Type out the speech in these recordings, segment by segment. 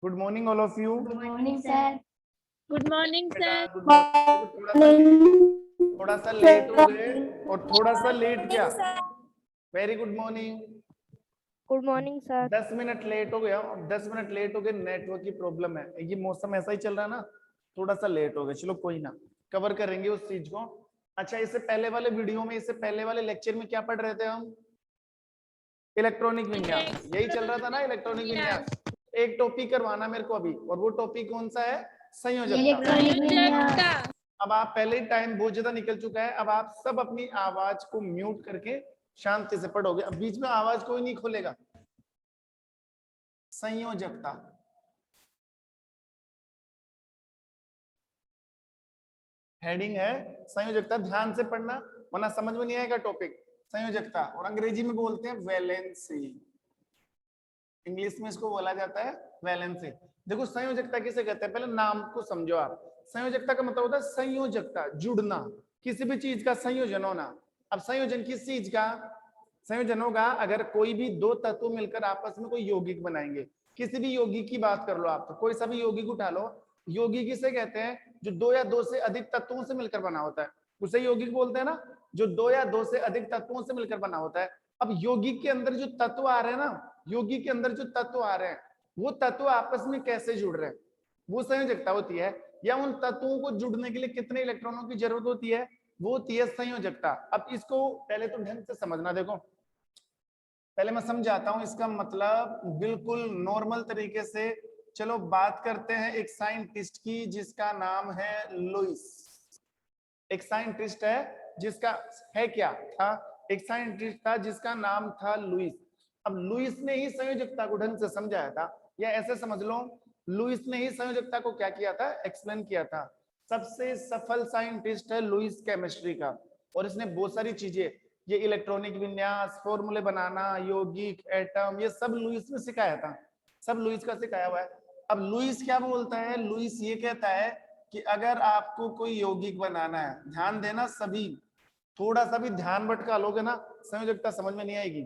Good morning all of you. Good morning sir. Good morning sir. Good morning. थोड़ा सा late हो गए और थोड़ा सा लेट क्या। Very good morning. Good morning sir. 10 minute late हो गया। 10 मिनट लेट हो गए, नेटवर्क की प्रॉब्लम है, ये मौसम ऐसा ही चल रहा है ना, थोड़ा सा लेट हो गया। चलो कोई ना, कवर करेंगे उस चीज को। अच्छा, इससे पहले वाले वीडियो में, इससे पहले वाले लेक्चर में क्या पढ़ रहे थे हम? इलेक्ट्रॉनिक विन्यास, यही चल रहा था ना, इलेक्ट्रॉनिक विन्यास। एक टॉपिक करवाना मेरे को अभी, और वो टॉपिक कौन सा है? संयोजकता। अब आप पहले ही टाइम बहुत ज्यादा निकल चुका है, अब आप सब अपनी आवाज को म्यूट करके शांति से पढ़ोगे। अब बीच में आवाज कोई नहीं खोलेगा। संयोजकता, हेडिंग है संयोजकता। ध्यान से पढ़ना वरना समझ में नहीं आएगा टॉपिक। संयोजकता, और अंग्रेजी में बोलते हैं वैलेंसी, इंग्लिश में इसको बोला जाता है वैलेंसी। देखो संयोजकता किसे कहते हैं, पहले नाम को समझो आप। संयोजकता का मतलब होता है संयोजकता, जुड़ना, किसी भी चीज का संयोजन होना। अब संयोजन किस चीज का संयोजन होगा? अगर कोई भी दो तत्व मिलकर आपस में कोई यौगिक बनाएंगे। किसी भी यौगिक की बात कर लो आप, तो कोई सा भी यौगिक उठा लो। यौगिक किसे कहते हैं? जो दो या दो से अधिक तत्वों से मिलकर बना होता है, उसे यौगिक बोलते हैं ना। जो दो या दो से अधिक तत्वों से मिलकर बना होता है। अब यौगिक के अंदर जो तत्व आ रहे हैं ना, यौगिक के अंदर जो तत्व आ रहे हैं, वो तत्व आपस में कैसे जुड़ रहे हैं, वो संयोजकता होती है। या उन तत्वों को जुड़ने के लिए कितने इलेक्ट्रॉनों की जरूरत होती है, वो होती है संयोजकता। अब इसको पहले तो ढंग से समझना। देखो पहले मैं समझाता हूं इसका मतलब बिल्कुल नॉर्मल तरीके से। चलो बात करते हैं एक साइंटिस्ट की जिसका नाम है लुईस। एक साइंटिस्ट है जिसका है क्या था, एक साइंटिस्ट था जिसका नाम था लुईस। अब लुईस ने ही संयोजकता को ढंग से समझाया था, या ऐसे समझ लो लुईस ने ही संयोजकता को क्या किया था, एक्सप्लेन किया था। सबसे सफल साइंटिस्ट है लुईस केमिस्ट्री का, और इसने बहुत सारी चीजें, ये इलेक्ट्रॉनिक विन्यास, फॉर्मूले बनाना, यौगिक, एटम, ये सब लुईस ने सिखाया था, सब लुईस का सिखाया हुआ है। अब लुईस क्या बोलता है? लुईस ये कहता है कि अगर आपको कोई यौगिक बनाना है, ध्यान देना सभी, थोड़ा सा भी ध्यान भटका लोगे ना संयोजकता समझ में नहीं आएगी।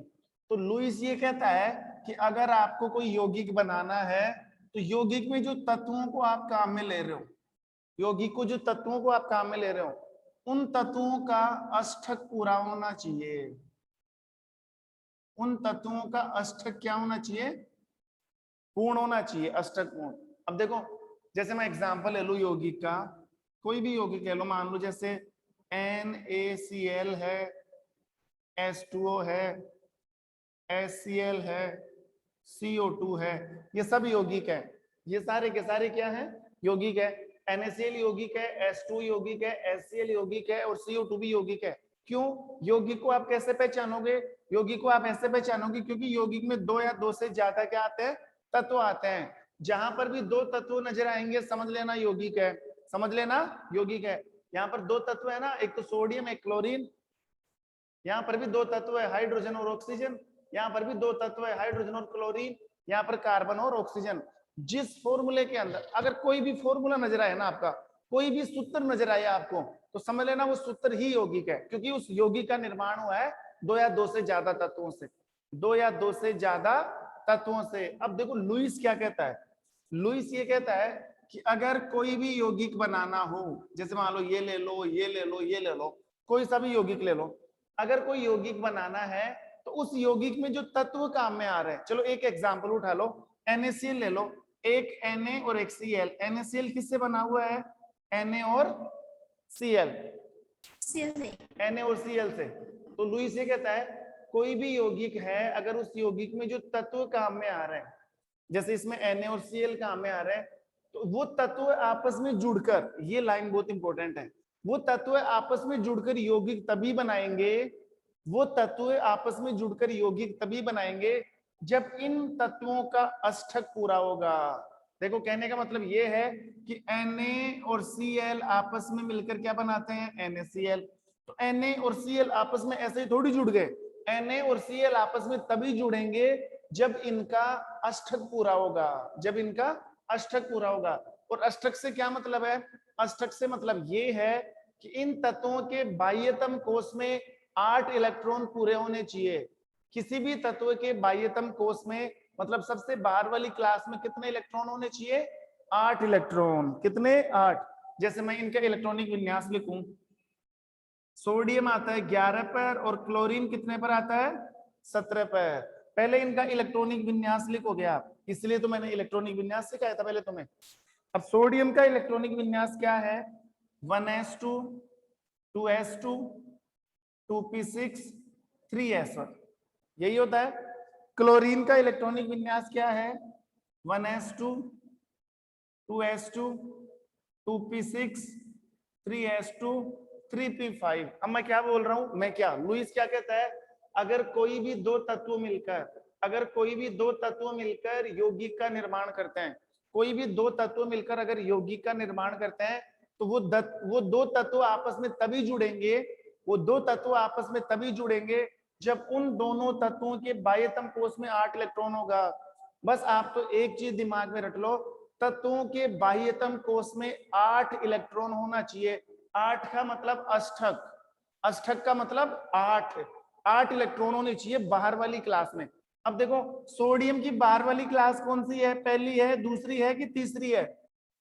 तो लुईस ये कहता है कि अगर आपको कोई यौगिक बनाना है, तो यौगिक में जो तत्वों को आप काम में ले रहे हो, यौगिक को जो तत्वों को आप काम में ले रहे हो, उन तत्वों का अष्टक पूरा होना चाहिए। उन तत्वों का अष्टक क्या होना चाहिए? पूर्ण होना चाहिए, अष्टक पूर्ण। अब देखो जैसे मैं एग्जांपल ले लू यौगिक का, कोई भी यौगिक ले लो, मान लो जैसे NaCl है, H2O है, HCl है, CO2 है, ये सब यौगिक है। ये सारे के सारे क्या है? यौगिक है। NaCl यौगिक है, H2O यौगिक है, HCl यौगिक है, और CO2 भी यौगिक है। क्यों? यौगिक को आप कैसे पहचानोगे? यौगिक को आप ऐसे पहचानोगे क्योंकि यौगिक में दो या दो से ज्यादा क्या आते हैं? तत्व आते हैं। जहां पर भी दो तत्व नजर आएंगे समझ लेना यौगिक है, समझ लेना यौगिक है। यहाँ पर दो तत्व है ना, एक तो सोडियम, एक क्लोरीन। यहाँ पर भी दो तत्व है, हाइड्रोजन और ऑक्सीजन। यहाँ पर भी दो तत्व है, हाइड्रोजन और क्लोरीन। यहाँ पर कार्बन और ऑक्सीजन। जिस फॉर्मूले के अंदर अगर कोई भी फॉर्मूला नजर आए ना, आपका कोई भी सूत्र नजर आए आपको, तो समझ लेना वो सूत्र ही यौगिक है, क्योंकि उस यौगिक का निर्माण हुआ है दो या दो से ज्यादा तत्वों से, दो या दो से ज्यादा तत्वों से। अब देखो लुईस क्या कहता है? लुईस ये कहता है कि अगर कोई भी यौगिक बनाना हो, जैसे मान लो ये ले लो, ये ले लो, ये ले लो, कोई सा भी यौगिक ले लो, अगर कोई यौगिक बनाना है तो उस यौगिक में जो तत्व काम में आ रहे हैं, चलो एक एग्जांपल उठा लो, NaCl ले लो, एक Na और एक Cl। NaCl किससे बना हुआ है? Na और Cl, Na और Cl से। तो लुईस ये कहता है कोई भी यौगिक है, अगर उस यौगिक में जो तत्व काम में आ रहे हैं, जैसे इसमें Na और Cl काम में आ रहे हैं, तो वो तत्व आपस में जुड़कर, ये लाइन बहुत इंपॉर्टेंट है, वो तत्व आपस में जुड़कर यौगिक तभी बनाएंगे, वो तत्व आपस में जुड़कर यौगिक तभी बनाएंगे जब इन तत्वों का अष्टक पूरा होगा। देखो कहने का मतलब ये है कि Na और Cl आपस में मिलकर क्या बनाते हैं? NaCl। तो Na और Cl आपस में ऐसे ही थोड़ी जुड़ गए, Na और Cl आपस में तभी जुड़ेंगे जब इनका अष्टक पूरा होगा, जब इनका अष्टक पूरा होगा। और अष्टक से क्या मतलब है? अष्टक से मतलब ये है कि इन तत्वों के बाह्यतम कोश में 8 इलेक्ट्रॉन पूरे होने चाहिए। किसी भी तत्व के बाह्यतम कोष में, मतलब सबसे बाहर वाली क्लास में कितने इलेक्ट्रॉन होने चाहिए? 8 इलेक्ट्रॉन। कितने? 8। जैसे मैं इनका इलेक्ट्रॉनिक विन्यास लिखूं, सोडियम आता है 11 पर और क्लोरीन कितने पर आता है? 17 पर। पहले इनका इलेक्ट्रॉनिक विन्यास लिखोगे आप, इसलिए तो मैंने इलेक्ट्रॉनिक विन्यास सिखाया था पहले तुम्हें। अब सोडियम का इलेक्ट्रॉनिक विन्यास क्या है? 1s2 2s2 2p6 3s1, यही होता है। क्लोरीन का इलेक्ट्रॉनिक विन्यास क्या है? 1s2 2s2 2p6 3s2 3p5। अब मैं क्या बोल रहा हूं? मैं क्या, लुईस क्या कहता है? अगर कोई भी दो तत्व मिलकर यौगिक का निर्माण करते हैं, कोई भी दो तत्व मिलकर अगर यौगिक का निर्माण करते हैं, तो वो दो तत्व आपस में तभी जुड़ेंगे, जब उन दोनों तत्वों के बाह्यतम कोष में 8 इलेक्ट्रॉन होगा। बस आप तो एक चीज दिमाग में रख लो, तत्वों के बाह्यतम कोष में 8 इलेक्ट्रॉन होना चाहिए। 8 का मतलब अष्टक, अष्टक का मतलब 8 इलेक्ट्रॉन होने चाहिए बाहर वाली क्लास में। अब देखो सोडियम की बाहर वाली क्लास कौन सी है? पहली है, दूसरी है कि तीसरी है?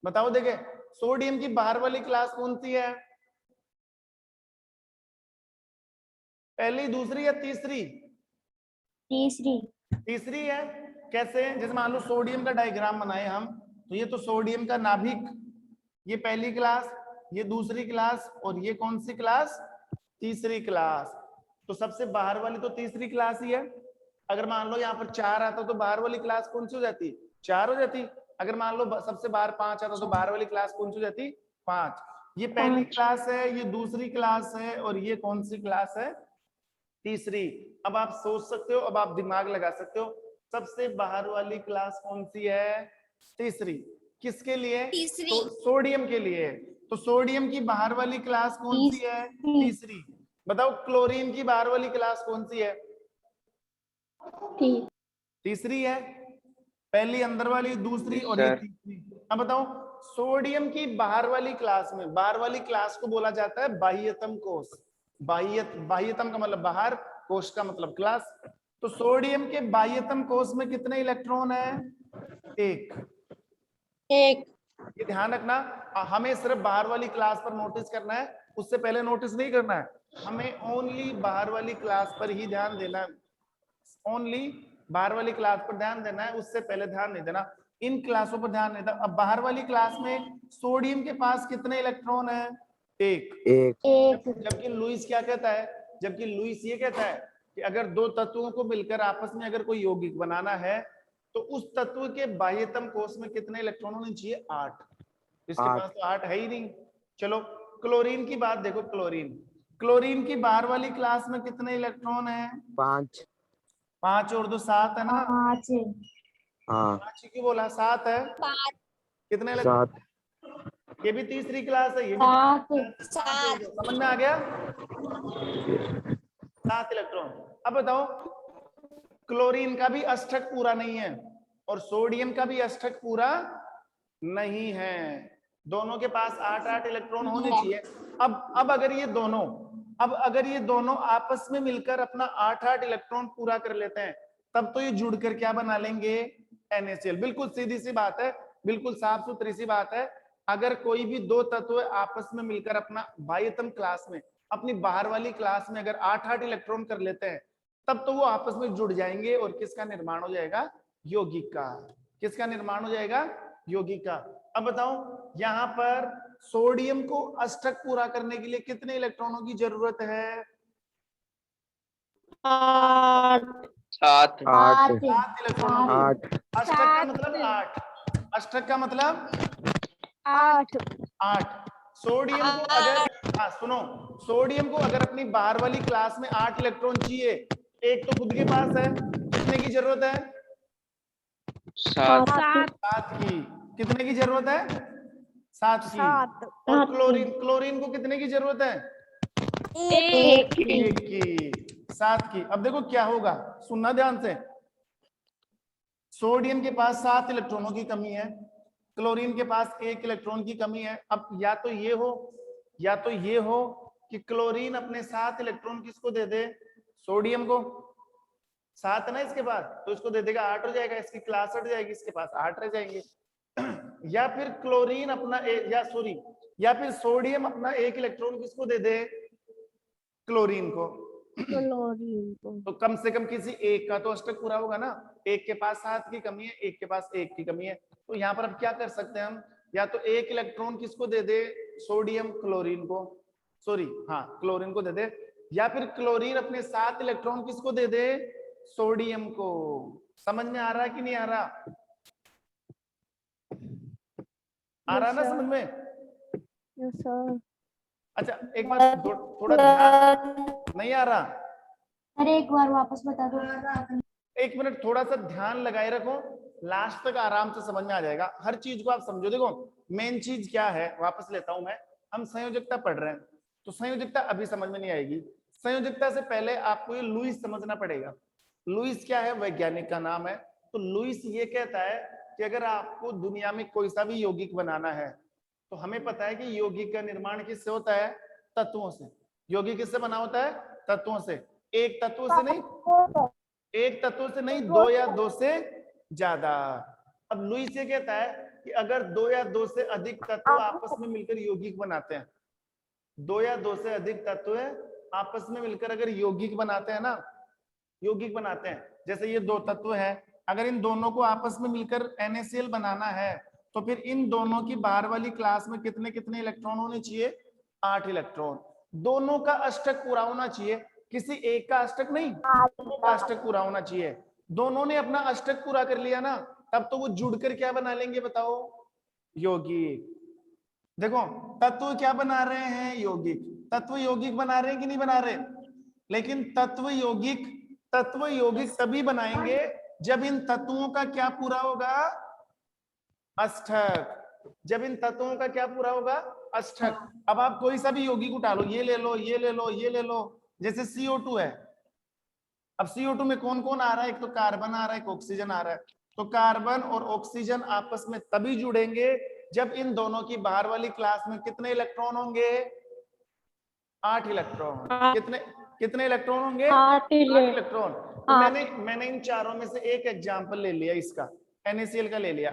बताओ। देखे सोडियम की बाहर वाली क्लास कौन सी है? पहली, दूसरी या तीसरी? तीसरी है। कैसे? जैसे मान लो सोडियम का डायग्राम बनाए हम, तो ये तो सोडियम का नाभिक, ये पहली क्लास, ये दूसरी क्लास, और ये कौन सी क्लास? तीसरी क्लास। तो सबसे बाहर वाली तो तीसरी क्लास ही है। अगर मान लो यहाँ पर 4 आता तो बाहर वाली क्लास कौन सी हो जाती? 4 हो जाती। अगर मान लो सबसे बाहर 5 आता तो बाहर वाली क्लास कौन सी हो जाती? 5। ये पहली क्लास है, ये दूसरी क्लास है, और ये कौन सी क्लास है? तीसरी। अब आप सोच सकते हो, अब आप दिमाग लगा सकते हो, सबसे बाहर वाली क्लास कौन सी है? तीसरी। किसके लिए? तीसरी। तो सोडियम के लिए। तो सोडियम की बाहर वाली क्लास कौन सी है? तीसरी। बताओ क्लोरीन की बाहर वाली क्लास कौन सी है? तीसरी है। पहली अंदर वाली, दूसरी और ये तीसरी। अब बताओ सोडियम की बाहर वाली क्लास में, बाहर वाली क्लास को बोला जाता है बाह्यतम कोष। बाह्यतम का मतलब बाहर, कोष का मतलब क्लास। तो सोडियम के बाह्यतम कोष में कितने इलेक्ट्रॉन है? 1। ये ध्यान रखना, हमें सिर्फ बाहर वाली क्लास पर नोटिस करना है, उससे पहले नोटिस नहीं करना है। हमें ओनली बाहर वाली क्लास पर ही ध्यान देना है, ओनली बाहर वाली क्लास पर ध्यान देना है, उससे पहले ध्यान नहीं देना, इन क्लासों पर ध्यान नहीं देना। अब बाहर वाली क्लास में सोडियम के पास कितने इलेक्ट्रॉन है? 1। जबकि लुईस क्या कहता है? जबकि लुईस ये कहता है कि अगर दो तत्वों को मिलकर आपस में अगर कोई यौगिक बनाना है, तो उस तत्व के बाह्यतम कोष में कितने इलेक्ट्रॉन होने चाहिए? 8। इसके पास तो 8 है ही नहीं। चलो क्लोरीन की बात देखो। क्लोरीन की बाहर वाली क्लास में कितने इलेक्ट्रॉन है? 5 और 2 7 है ना? 5 क्यों बोला? 7 है। कितने इलेक्ट्रॉन? ये भी तीसरी क्लास है, ये भी 7। समझ में आ गया? 7 इलेक्ट्रॉन। अब बताओ क्लोरीन का भी अष्टक पूरा नहीं है और सोडियम का भी अष्टक पूरा नहीं है, दोनों के पास 8-8 इलेक्ट्रॉन होने चाहिए। अब अगर ये दोनों आपस में मिलकर अपना 8-8 इलेक्ट्रॉन पूरा कर लेते हैं, तब तो ये जुड़कर क्या बना लेंगे? NaCl। बिल्कुल सीधी सी बात है, बिल्कुल साफ सुथरी सी बात है। अगर कोई भी दो तत्व आपस में मिलकर अपना बाह्यतम क्लास में, अपनी बाहर वाली क्लास में अगर 8-8 इलेक्ट्रॉन कर लेते हैं, तब तो वो आपस में जुड़ जाएंगे और किसका निर्माण हो जाएगा? यौगिक का। किसका निर्माण हो जाएगा? यौगिक का। अब बताओ यहां पर सोडियम को अष्टक पूरा करने के लिए कितने इलेक्ट्रॉनों की जरूरत है? 7 इलेक्ट्रॉनों की। अष्टक का मतलब 8। अष्टक का मतलब 8। सोडियम को अगर, हाँ सुनो, सोडियम को अगर अपनी बाहर वाली क्लास में 8 इलेक्ट्रॉन चाहिए, एक तो खुद के पास है, कितने की जरूरत है? 7 की। कितने की जरूरत है? 7 की। और क्लोरीन को कितने की जरूरत है? 1 की। 7 की। अब देखो क्या होगा, सुनना ध्यान से। सोडियम के पास 7 इलेक्ट्रॉनों की कमी है, क्लोरीन के पास 1 इलेक्ट्रॉन की कमी है। अब या तो ये हो या तो ये हो कि क्लोरीन अपने 7 इलेक्ट्रॉन किसको दे दे, सोडियम को। 7 है ना इसके पास, तो इसको दे देगा 8 हो जाएगा, इसकी क्लास हट जाएगी, इसके पास 8 रह जाएंगे। या फिर क्लोरीन अपना या फिर सोडियम अपना 1 इलेक्ट्रॉन किसको दे दे, क्लोरीन को। क्लोरीन को। तो कम से कम किसी एक का तो अष्टक पूरा होगा ना। एक के पास 7 की कमी है, एक के पास 1 की कमी है, तो यहाँ पर अब क्या कर सकते हैं हम, या तो 1 इलेक्ट्रॉन किसको दे दे, सोडियम क्लोरीन को, क्लोरीन को दे दे, या फिर क्लोरीन अपने 7 इलेक्ट्रॉन किसको दे दे, सोडियम को। समझ में आ रहा है कि नहीं आ रहा? आ रहा ना समझ में? Yes sir. अच्छा एक बार थोड़ा ध्यान, नहीं आ रहा? अरे एक बार वापस बता दो। 1 मिनट थोड़ा सा ध्यान लगाए रखो, लास्ट तक आराम से समझ में आ जाएगा। हर चीज को आप समझो। देखो मेन चीज क्या है, वापस लेता हूं मैं। हम संयोजकता पढ़ रहे हैं, तो संयोजकता अभी समझ में नहीं आएगी। संयोजकता से पहले आपको ये लुईस समझना पड़ेगा। लुईस क्या है, वैज्ञानिक का नाम है। तो लुईस ये कहता है कि अगर आपको दुनिया में कोई सा भी यौगिक बनाना है, तो हमें पता है कि यौगिक का निर्माण किससे होता है, तत्वों से। यौगिक किससे बना होता है, तत्वों से। एक तत्व से नहीं, एक तत्व से नहीं, 2 या 2 से ज्यादा। अब लुईस ये कहता है कि अगर 2 या 2 से अधिक तत्व आपस में मिलकर यौगिक बनाते हैं, 2 या 2 से अधिक तत्व आपस में मिलकर अगर यौगिक बनाते हैं ना, यौगिक बनाते हैं, जैसे ये 2 तत्व है, अगर इन दोनों को आपस में मिलकर NaCl बनाना है, तो फिर इन दोनों की बाहर वाली क्लास में कितने कितने इलेक्ट्रॉन होने चाहिए, 8 इलेक्ट्रॉन। दोनों का अष्टक पूरा होना चाहिए, किसी एक का अष्टक नहीं, दोनों का अष्टक पूरा होना चाहिए। दोनों ने अपना अष्टक पूरा कर लिया ना, तब तो वो जुड़कर क्या बना लेंगे बताओ, यौगिक। देखो तत्व क्या बना रहे हैं, यौगिक। तत्व यौगिक बना रहे हैं कि नहीं बना रहे? लेकिन तत्व यौगिक तभी बनाएंगे जब इन तत्वों का क्या पूरा होगा, अष्टक। जब इन तत्वों का क्या पूरा होगा, अष्टक। अब आप कोई सा भी यौगिक उठा लो, ये ले लो, ये ले लो, ये ले लो, जैसे CO2 है। अब CO2 में कौन कौन आ रहा है, एक तो कार्बन आ रहा है, एक ऑक्सीजन आ रहा है। तो कार्बन और ऑक्सीजन आपस में तभी जुड़ेंगे जब इन दोनों की बाहर वाली क्लास में कितने इलेक्ट्रॉन होंगे, 8 इलेक्ट्रॉन। कितने कितने इलेक्ट्रॉन होंगे, 8 इलेक्ट्रॉन। तो मैंने इन चारों में से एक एग्जांपल ले लिया, इसका NaCl का ले लिया।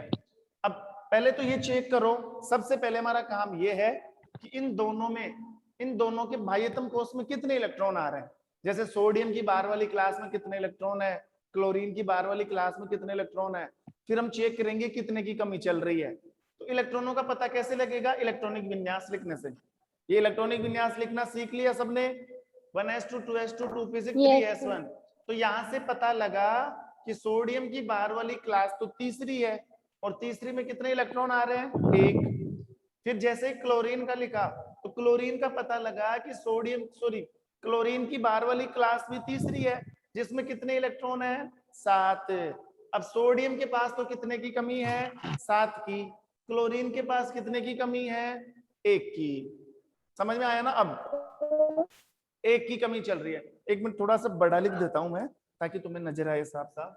अब पहले तो ये चेक करो, सबसे पहले हमारा काम ये है कि इन दोनों के बाह्यतम कोश में कितने इलेक्ट्रॉन आ रहे हैं। जैसे सोडियम की बाहर वाली क्लास में कितने इलेक्ट्रॉन है, क्लोरीन की बाहर वाली क्लास में कितने इलेक्ट्रॉन है। फिर हम चेक करेंगे कितने की कमी चल रही है। तो इलेक्ट्रॉनों का पता कैसे लगेगा, इलेक्ट्रॉनिक विन्यास लिखने से। ये इलेक्ट्रॉनिक विन्यास लिखना सीख लिया सबने, 1s2 2s2 2p6 3s1। तो यहां से पता लगा कि सोडियम की बाहर वाली क्लास तो तीसरी है, और तीसरी में कितने इलेक्ट्रॉन आ रहे हैं, 1। फिर जैसे क्लोरीन का लिखा, तो क्लोरीन का पता लगा कि क्लोरीन की बाहर वाली क्लास भी तीसरी है, जिसमें कितने इलेक्ट्रॉन है, 7। अब सोडियम के पास तो कितने की कमी है, 7 की। क्लोरीन के पास कितने की कमी है, 1 की। समझ में आया ना? अब 1 की कमी चल रही है। 1 मिनट थोड़ा सा बड़ा लिख देता हूं मैं, ताकि तुम्हें नजर आए साफ साफ।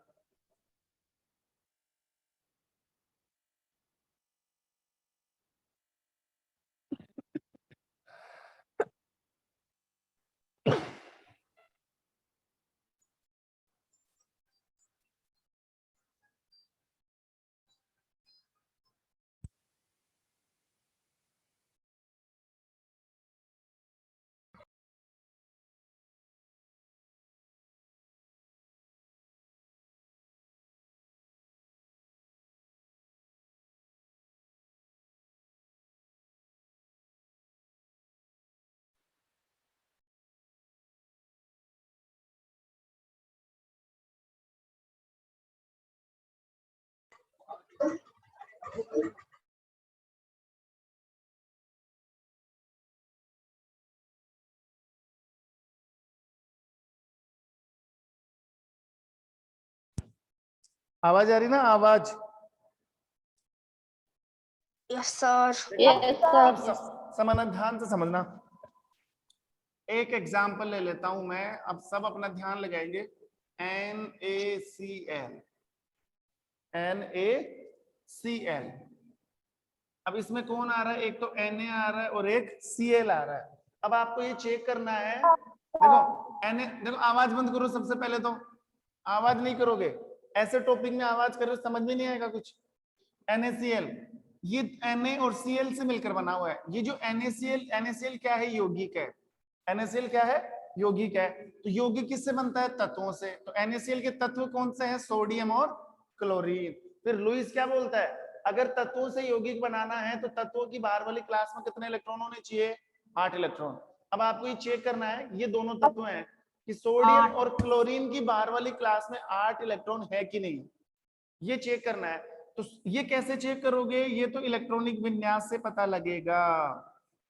आवाज आ रही ना, आवाज? Yes sir. समझना, ध्यान से समझना। एक एग्जांपल ले लेता हूं मैं, अब सब अपना ध्यान लगाएंगे। NaCl। अब इसमें कौन आ रहा है, एक तो Na आ रहा है और एक Cl आ रहा है। अब आपको ये चेक करना है, देखो देखो आवाज बंद करो सबसे पहले, तो आवाज नहीं करोगे, ऐसे टॉपिक में आवाज करो समझ में नहीं आएगा कुछ। NaCl, ये Na और Cl से मिलकर बना हुआ है। ये जो NaCl क्या है? यौगिक है। NaCl क्या है? यौगिक है। तो यौगिक किससे बनता है? तत्वों से। तो NaCl के तत्व कौन से हैं? सोडियम और क्लोरीन। फिर लुईस क्या बोलता है? अगर तत्वों से यौगिक बनाना है तो तत्वों की बाहर वाली क्लास में कितने इलेक्ट्रॉन होने चाहिए? 8 इलेक्ट्रॉन। अब आपको ये चेक करना है, ये दोनों तत्व हैं कि सोडियम और क्लोरीन की बाहर वाली क्लास में 8 इलेक्ट्रॉन है कि नहीं, ये चेक करना है। तो ये कैसे चेक करोगे? ये तो इलेक्ट्रॉनिक विन्यास से पता लगेगा।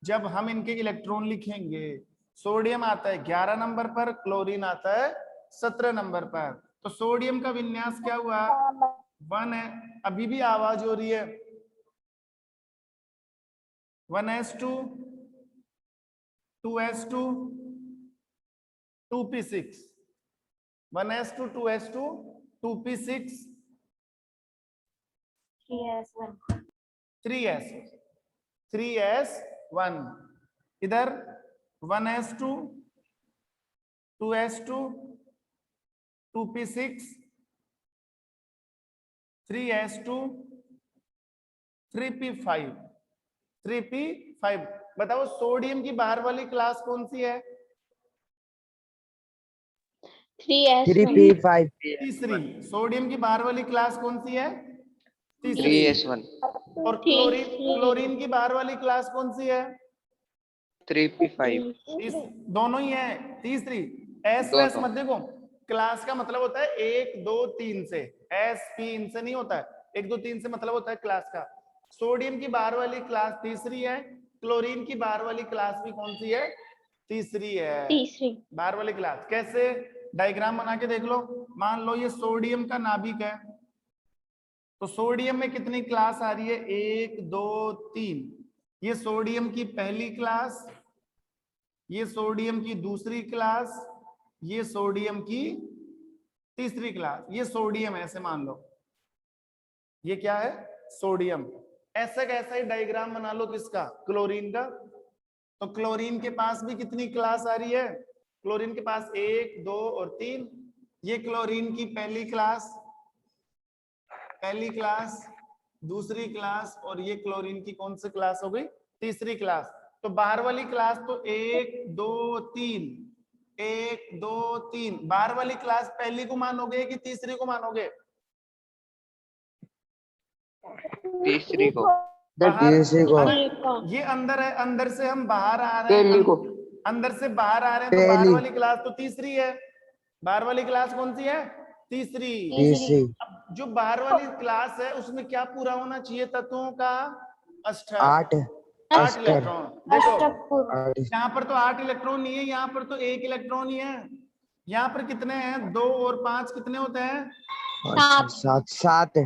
जब हम इनके इलेक्ट्रॉन लिखेंगे, सोडियम आता है 11 नंबर पर, क्लोरीन आता है 17 नंबर पर। तो सोडियम का विन्यास क्या हुआ? 1 है। अभी भी आवाज हो रही है। 1s2 2s2 2p6, 1s2 2s2 2p6 3s1 इधर 1s2 2s2 2p6 3s2 3p5 3p5। बताओ सोडियम की बाहर वाली क्लास कौन सी है? 3s1 तीसरी। सोडियम की बाहर वाली क्लास कौन सी है? तीसरी। 3s1 और क्लोरीन की बाहर वाली क्लास कौन सी है? 3p5 दोनों ही है, तीसरी। एस वैस मत देखो, क्लास का मतलब होता है 1 2 3 से, एस पी इनसे नहीं होता है। 1 2 3 से मतलब होता है क्लास का। सोडियम की बाहर वाली क्लास तीसरी है, क्लोरीन की बाहर वाली क्लास भी कौन सी है? तीसरी है। बाहर वाली क्लास कैसे? डायग्राम बना के देख लो। मान लो ये सोडियम का नाभिक है, तो सोडियम में कितनी क्लास आ रही है? 1 2 3। ये सोडियम की पहली क्लास, ये सोडियम की दूसरी क्लास, ये सोडियम की तीसरी क्लास। ये सोडियम है, ऐसे मान लो ये क्या है? सोडियम। ऐसा कैसा ही डायग्राम बना लो किसका? क्लोरीन का। तो क्लोरीन के पास भी कितनी क्लास आ रही है? क्लोरीन के पास 1 2 और 3। ये क्लोरीन की पहली क्लास, दूसरी क्लास, और ये क्लोरीन की कौन सी क्लास हो गई? तीसरी क्लास। तो बाहर वाली क्लास तो 1 2 3, 1 2 3। बाहर वाली क्लास पहली को मानोगे कि तीसरी को मानोगे? तीसरी को। बाहर ये अंदर है, अंदर से हम बाहर आ रहे हैं, अंदर से बाहर आ रहे हैं, तो बाहर वाली क्लास तो तीसरी है। बाहर वाली क्लास कौन सी है? तीसरी। अब जो बाहर वाली क्लास है उसमें क्या पूरा होना चाहिए तत्वों का? अष्टक। 8 इलेक्ट्रॉन। देखो यहाँ पर तो 8 इलेक्ट्रॉन नहीं है, यहाँ पर तो 1 इलेक्ट्रॉन ही है। यहाँ पर कितने हैं? 2 और 5 कितने होते हैं? 7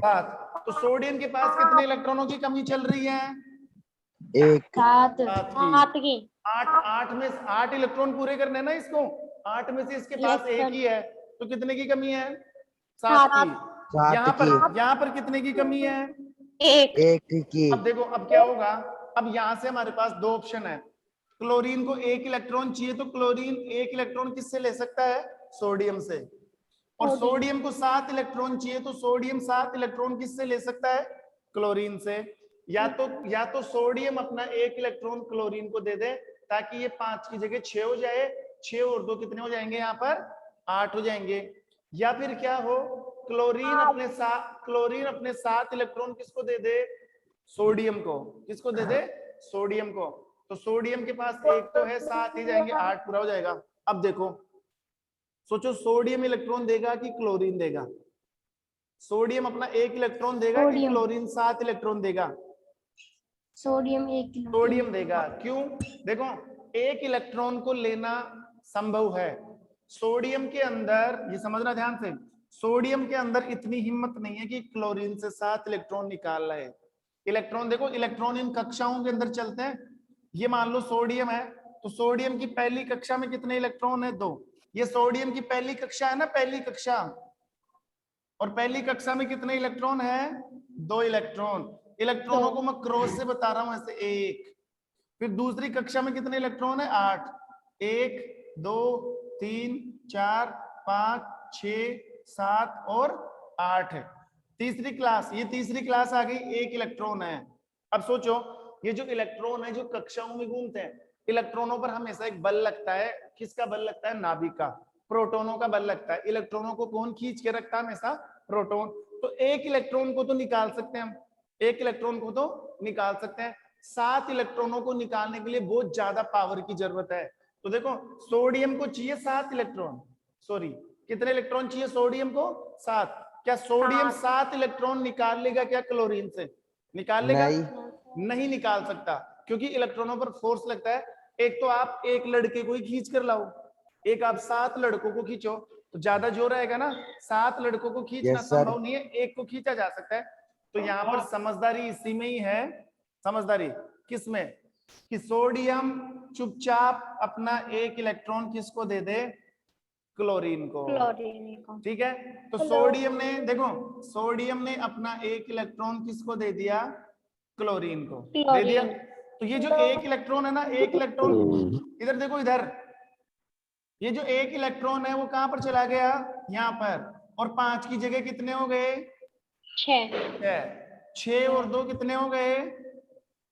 तो सोडियम के पास कितने इलेक्ट्रॉनों की कमी चल रही है? 7 की। 8 में 8 इलेक्ट्रॉन पूरे करने ना इसको। 8 में से इसके पास 1 ही है, तो कितने की कमी है? 7 की। यहाँ पर कितने की कमी है? 1 की। अब देखो अब क्या होगा? अब यहाँ से हमारे पास 2 ऑप्शन है। क्लोरीन को 1 इलेक्ट्रॉन चाहिए, तो क्लोरीन 1 इलेक्ट्रॉन किससे ले सकता है? सोडियम से। और सोडियम को 7 इलेक्ट्रॉन चाहिए, तो सोडियम 7 इलेक्ट्रॉन किससे ले सकता है? क्लोरीन से। या तो सोडियम अपना 1 इलेक्ट्रॉन क्लोरीन को दे दे, ताकि ये 5 की जगह 6 हो जाए। 6 और 2 कितने हो जाएंगे? यहाँ पर 8 हो जाएंगे। या फिर क्या हो? क्लोरीन अपने 7 इलेक्ट्रॉन किसको दे दे? सोडियम को। किसको दे दे? सोडियम को। तो सोडियम के पास 1 तो है, 7 ही जाएंगे, 8 पूरा हो जाएगा। अब देखो, सोचो सोडियम इलेक्ट्रॉन देगा कि क्लोरीन देगा? सोडियम अपना 1 इलेक्ट्रॉन देगा कि क्लोरीन 7 इलेक्ट्रॉन देगा? सोडियम देगा। क्यों? देखो 1 इलेक्ट्रॉन को लेना संभव है। सोडियम के अंदर, ये समझना ध्यान से, सोडियम के अंदर इतनी हिम्मत नहीं है कि क्लोरीन से 7 इलेक्ट्रॉन निकाल रहे। इलेक्ट्रॉन देखो, इलेक्ट्रॉन इन कक्षाओं के अंदर चलते हैं। ये मान लो सोडियम है, तो सोडियम की पहली कक्षा में कितने इलेक्ट्रॉन है? 2। ये सोडियम की पहली कक्षा है ना, पहली कक्षा। और पहली कक्षा में कितने इलेक्ट्रॉन है? 2 इलेक्ट्रॉन। इलेक्ट्रॉनों को मैं क्रॉस से बता रहा हूं, ऐसे 1, फिर दूसरी कक्षा में कितने इलेक्ट्रॉन है? 8। 1 2 3 4 5 6 7 और 8 है। तीसरी क्लास, ये तीसरी क्लास आ गई, 1 इलेक्ट्रॉन है। अब सोचो, ये जो इलेक्ट्रॉन है जो कक्षाओं में घूमते हैं, इलेक्ट्रॉनों पर हमेशा एक बल लगता है। किसका बल लगता है? नाभिक का, प्रोटॉनों का बल लगता है। इलेक्ट्रॉनों को कौन खींच के रखता है? हमेशा प्रोटॉन। तो एक इलेक्ट्रॉन को तो निकाल सकते हैं हम, एक इलेक्ट्रॉन को तो निकाल सकते हैं। 7 इलेक्ट्रॉनों को निकालने के लिए बहुत ज्यादा पावर की जरूरत है। तो देखो, सोडियम को चाहिए 7 इलेक्ट्रॉन, सॉरी कितने इलेक्ट्रॉन चाहिए सोडियम को? 7। क्या सोडियम 7 इलेक्ट्रॉन निकाल लेगा क्या क्लोरीन से? निकाल लेगा? नहीं निकाल सकता, क्योंकि इलेक्ट्रॉनों पर फोर्स लगता है। एक तो आप एक लड़के को ही खींच कर लाओ, एक आप 7 लड़कों को खींचो तो ज्यादा जोर आएगा ना। 7 लड़कों को खींचना संभव नहीं है, एक को खींचा जा सकता है। तो यहाँ पर समझदारी इसी में ही है। समझदारी किसमें? कि सोडियम चुपचाप अपना एक इलेक्ट्रॉन किसको दे दे? क्लोरीन को। ठीक है, तो सोडियम ने, देखो सोडियम ने अपना एक इलेक्ट्रॉन किसको दे दिया? क्लोरीन को दे दिया। तो ये जो एक इलेक्ट्रॉन है ना, एक इलेक्ट्रॉन इधर देखो, इधर ये जो एक इलेक्ट्रॉन है वो कहां पर चला गया? यहाँ पर। और 5 की जगह कितने हो गए? 6 और 2 कितने हो गए?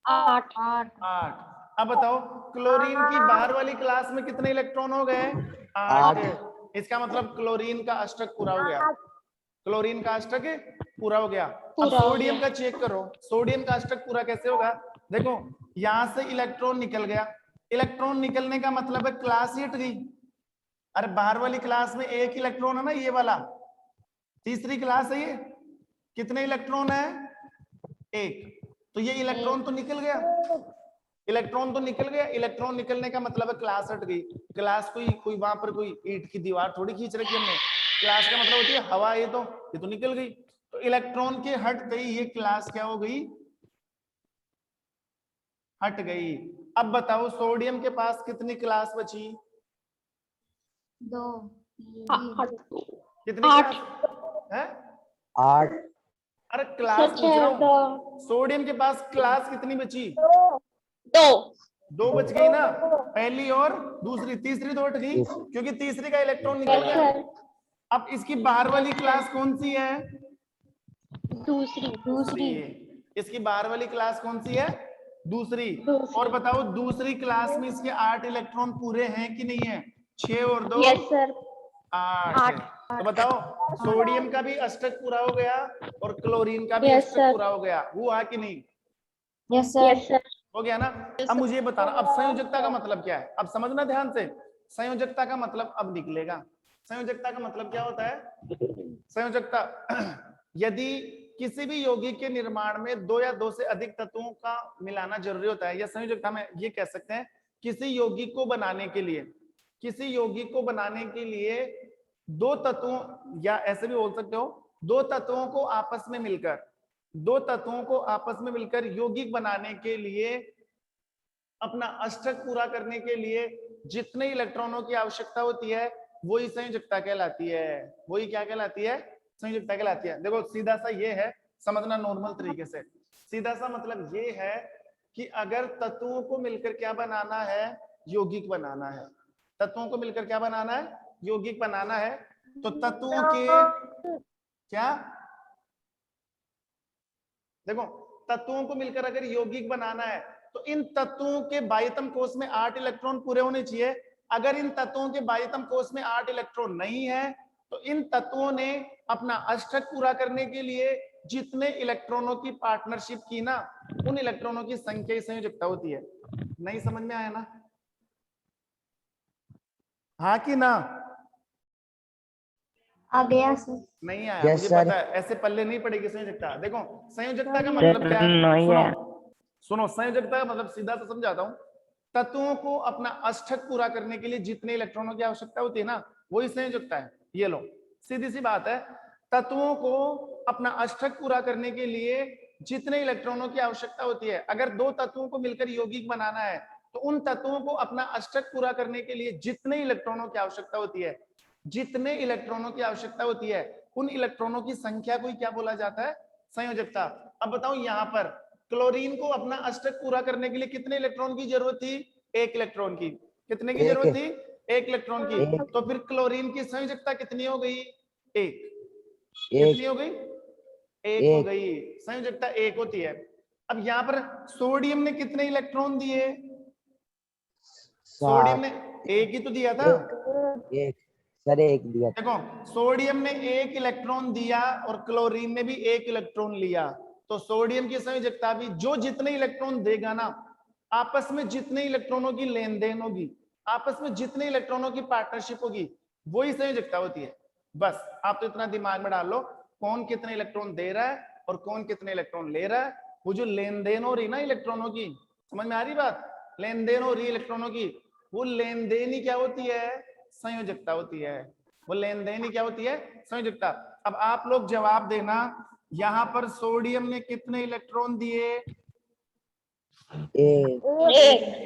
8। 8। अब बताओ, क्लोरीन की बाहर वाली क्लास में कितने इलेक्ट्रॉन हो गए? 8। इसका मतलब क्लोरीन का अष्टक पूरा हो गया। क्लोरीन का अष्टक पूरा हो गया। अब सोडियम का चेक करो, सोडियम का अष्टक पूरा कैसे होगा? देखो, यहां से इलेक्ट्रॉन निकल गया। इलेक्ट्रॉन निकलने का मतलब है क्लास ही हट गई। अरे बाहर वाली क्लास में एक इलेक्ट्रॉन है ना, ये वाला, तीसरी क्लास है ये, कितने इलेक्ट्रॉन है? 1। तो ये इलेक्ट्रॉन तो निकल गया, इलेक्ट्रॉन तो निकल गया। इलेक्ट्रॉन निकलने का मतलब है क्लास हट गई। क्लास कोई वहां पर कोई ईंट की दीवार थोड़ी खींच रखी हमने। क्लास का मतलब होती है हवा, ये तो निकल गई। तो इलेक्ट्रॉन के हटते ही ये क्लास क्या हो गई? हट गई। अब बताओ, सोडियम के पास कितनी क्लास बची? 2 कितनी क्लास है? 8। अरे क्लास पूछ रहा हूँ, सोडियम के पास क्लास कितनी बची? 2 बच गई ना, पहली और दूसरी, तीसरी तो हट गई क्योंकि तीसरी का इलेक्ट्रॉन निकल गया। अब इसकी बाहर वाली क्लास कौन सी है? दूसरी। इसकी बाहर वाली क्लास कौन सी है? दूसरी। और बताओ, दूसरी क्लास में इसके 8 इलेक्ट्रॉन पूरे हैं कि नहीं है? 6 और 2 8। तो बताओ, सोडियम का भी अष्टक पूरा हो गया और क्लोरीन का भी अष्टक पूरा हो गया। हुआ कि नहीं? Yes sir. हो गया ना। अब मुझे ये बताना, अब संयोजकता का मतलब क्या है? अब समझना ध्यान से। संयोजकता का मतलब अब निकलेगा। संयोजकता का मतलब क्या होता है? संयोजकता, यदि किसी भी यौगिक के निर्माण में 2 या 2 से अधिक तत्वों का मिलाना जरूरी होता है, या संयोजकता में ये कह सकते हैं, किसी यौगिक को बनाने के लिए, किसी यौगिक को बनाने के लिए 2 तत्वों, या ऐसे भी बोल सकते हो, 2 तत्वों को आपस में मिलकर, 2 तत्वों को आपस में मिलकर यौगिक बनाने के लिए, अपना अष्टक पूरा करने के लिए जितने इलेक्ट्रॉनों की आवश्यकता होती है, वही संयोजकता कहलाती है। वही क्या कहलाती है? संयोजकता कहलाती है। देखो सीधा सा ये है, समझना नॉर्मल तरीके से। सीधा सा मतलब ये है कि अगर तत्वों को मिलकर क्या बनाना है? यौगिक बनाना है। तत्वों को मिलकर क्या बनाना है? यौगिक बनाना है। तो तत्वों के क्या, देखो तत्वों को मिलकर अगर यौगिक बनाना है तो इन तत्वों के बाह्यतम कोश में 8 इलेक्ट्रॉन पूरे होने चाहिए। अगर इन तत्वों के बाह्यतम कोश में 8 इलेक्ट्रॉन नहीं है तो इन तत्वों ने अपना अष्टक पूरा करने के लिए जितने इलेक्ट्रॉनों की पार्टनरशिप की ना, उन इलेक्ट्रॉनों की संख्या ही संयोजकता होती है। नहीं समझ में आया ना? हाँ कि ना? आ गया सर। नहीं आया, मुझे पता है, ऐसे पल्ले नहीं पड़ेगी संयोजकता। देखो संयोजकता का मतलब क्या है? सुनो, संयोजकता का मतलब सीधा तो समझाता हूं। तत्वों को अपना अष्टक पूरा करने के लिए जितने इलेक्ट्रॉनों की आवश्यकता होती है ना, वही संयोजकता है। ये लो, सीधी सी बात है। तत्वों को अपना अष्टक पूरा करने के लिए जितने इलेक्ट्रॉनों की आवश्यकता होती है, अगर 2 तत्वों को मिलकर यौगिक बनाना है तो उन तत्वों को अपना अष्टक पूरा करने के लिए जितने इलेक्ट्रॉनों की आवश्यकता होती है, जितने इलेक्ट्रॉनों की आवश्यकता होती है, उन इलेक्ट्रॉनों की संख्या को क्या बोला जाता है? संयोजकता। अब बताओ, यहां पर क्लोरीन को अपना अष्टक पूरा करने के लिए कितने इलेक्ट्रॉन की जरूरत थी? 1 इलेक्ट्रॉन की। कितने की एक। जरूरत थी? 1 इलेक्ट्रॉन की। एक। तो फिर क्लोरीन की संयोजकता कितनी हो गई? 1। एक। कितनी हो गई? 1 हो एक। गई। संयोजकता 1 होती है। अब यहाँ पर सोडियम ने कितने इलेक्ट्रॉन दिए? सोडियम ने 1 ही तो दिया था। एक सर, एक दिया। देखो, सोडियम ने 1 इलेक्ट्रॉन दिया और क्लोरीन ने भी 1 इलेक्ट्रॉन लिया। तो सोडियम की संयोजकता भी, जो जितने इलेक्ट्रॉन देगा ना, आपस में जितने इलेक्ट्रॉनों की लेन देन होगी, आपस में जितने इलेक्ट्रॉनों की पार्टनरशिप होगी, वही संयोजकता होती है। बस आप तो इतना दिमाग में डाल लो, कौन कितने इलेक्ट्रॉन दे रहा है और कौन कितने इलेक्ट्रॉन ले रहा है। वो जो लेन देन हो रही ना इलेक्ट्रॉनों की, समझ में आ रही बात? लेन देन हो रही है इलेक्ट्रॉनों की, वो लेन देन ही क्या होती है? संयोजकता होती है। वो लेन देन ही क्या होती है? संयोजकता। अब आप लोग जवाब देना, यहां पर सोडियम ने कितने इलेक्ट्रॉन दिए?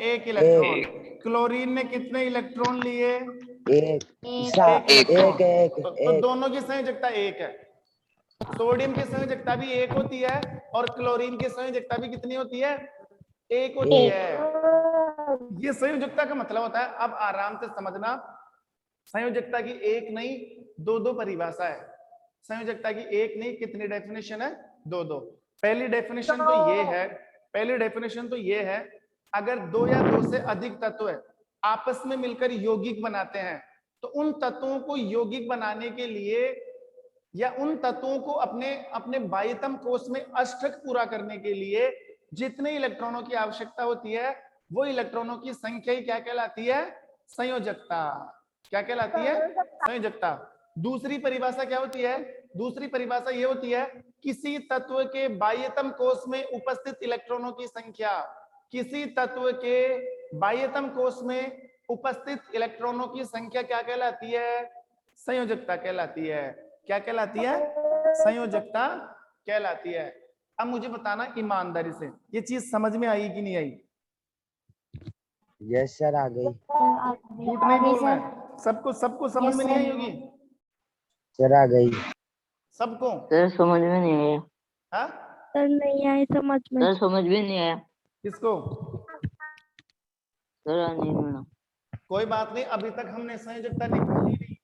एक इलेक्ट्रॉन। क्लोरीन ने कितने इलेक्ट्रॉन लिए? एक। एक इलेक्ट्रॉन। एक। तो दोनों की संयोजकता 1 है। सोडियम की संयोजकता भी 1 होती है और क्लोरीन की संयोजकता भी कितनी होती है? 1 होती है। ये संयोजकता का मतलब होता है। अब आराम से समझना, संयोजकता की एक नहीं दो परिभाषा है। संयोजकता की एक नहीं कितनी डेफिनेशन है? दो। पहली डेफिनेशन तो ये है, पहली डेफिनेशन तो ये है, अगर 2 या 2 से अधिक तत्व है आपस में मिलकर यौगिक बनाते हैं, तो उन तत्वों को यौगिक बनाने के लिए या उन तत्वों को अपने अपने बाह्यतम कोष में अष्टक पूरा करने के लिए जितने इलेक्ट्रॉनों की आवश्यकता होती है, वो इलेक्ट्रॉनों की संख्या ही क्या कहलाती है? संयोजकता। क्या कहलाती है? संयोजकता। दूसरी परिभाषा क्या होती है? दूसरी परिभाषा ये होती है, किसी तत्व के बाह्यतम कोष में उपस्थित इलेक्ट्रॉनों की संख्या, किसी तत्व के बाह्यतम कोष में उपस्थित इलेक्ट्रॉनों की संख्या क्या कहलाती है? संयोजकता कहलाती है। क्या कहलाती है? संयोजकता कहलाती है। अब मुझे बताना ईमानदारी से, ये चीज समझ में आई कि नहीं आई? यस सर, आ गई। झूठ नहीं बोलना है। सबको सबको समझ में नहीं आई होगी? सर आ गई। सबको? सर समझ में नहीं आया। हाँ? सर नहीं आए समझ में। सर समझ में नहीं आया। किसको? सर नहीं मैडम। कोई बात नहीं, अभी तक हमने संयोजकता निकाली नहीं।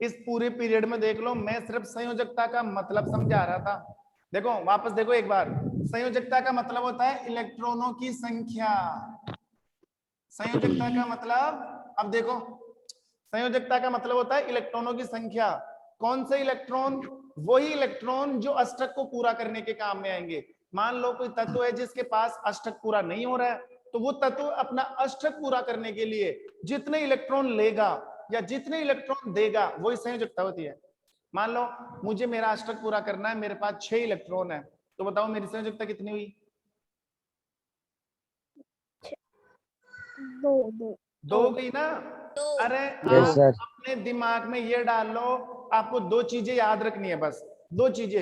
इस पूरे पीरियड में देख लो, मैं सिर्फ संयोजकता का मतलब समझा रहा था। देखो वापस देखो एक बार, संयोजकता का मतलब होता है इलेक्ट्रॉनों की संख्या। संयोजकता का मतलब, अब देखो, संयोजकता का मतलब होता है इलेक्ट्रॉनों की संख्या। कौन से इलेक्ट्रॉन? वही इलेक्ट्रॉन जो अष्टक को पूरा करने के काम में आएंगे। मान लो कोई तत्व है जिसके पास अष्टक पूरा नहीं हो रहा है, तो वो तत्व अपना अष्टक पूरा करने के लिए जितने इलेक्ट्रॉन लेगा या जितने इलेक्ट्रॉन देगा, वही संयोजकता होती है। मान लो मुझे मेरा अष्टक पूरा करना है, मेरे पास 6 इलेक्ट्रॉन है, तो बताओ मेरी संयोजकता कितनी हुई? 2 हो गई ना? अरे यस आप सर। अपने दिमाग में ये डाल लो, आपको 2 चीजें याद रखनी है, बस 2 चीजें।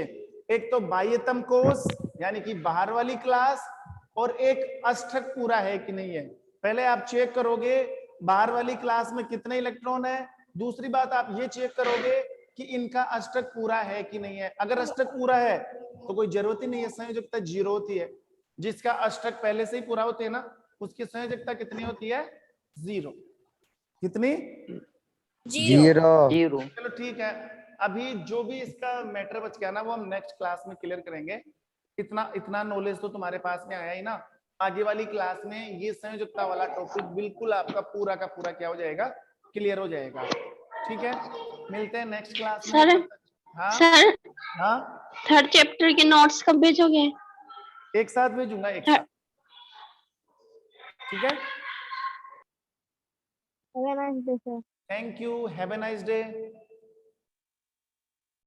एक तो बाह्यतम कोष यानी कि बाहर वाली क्लास, और एक अष्टक पूरा है कि नहीं है। पहले आप चेक करोगे बाहर वाली क्लास में कितने इलेक्ट्रॉन है। दूसरी बात आप ये चेक करोगे कि इनका अष्टक पूरा है कि नहीं है। अगर अष्टक पूरा है तो कोई जरूरत ही नहीं है, संयोजकता 0 होती है। जिसका अष्टक पहले से ही पूरा होते है ना, उसकी संयोजकता कितनी होती है? 0। कितनी? 0। 0। चलो ठीक है, अभी जो भी इसका मैटर बच गया ना, वो हम नेक्स्ट क्लास में क्लियर करेंगे। इतना इतना नॉलेज तो तुम्हारे पास में आया ही ना। आगे वाली क्लास में ये संयोजकता वाला टॉपिक बिल्कुल आपका पूरा का पूरा क्या हो जाएगा? क्लियर हो जाएगा। ठीक है, मिलते हैं नेक्स्ट क्लास में। सर, हाँ सर हाँ, 3rd चैप्टर के नोट्स कब भेजोगे? एक साथ भेजूंगा, एक साथ। ठीक है, Have a nice day, sir. Thank you, have a nice day.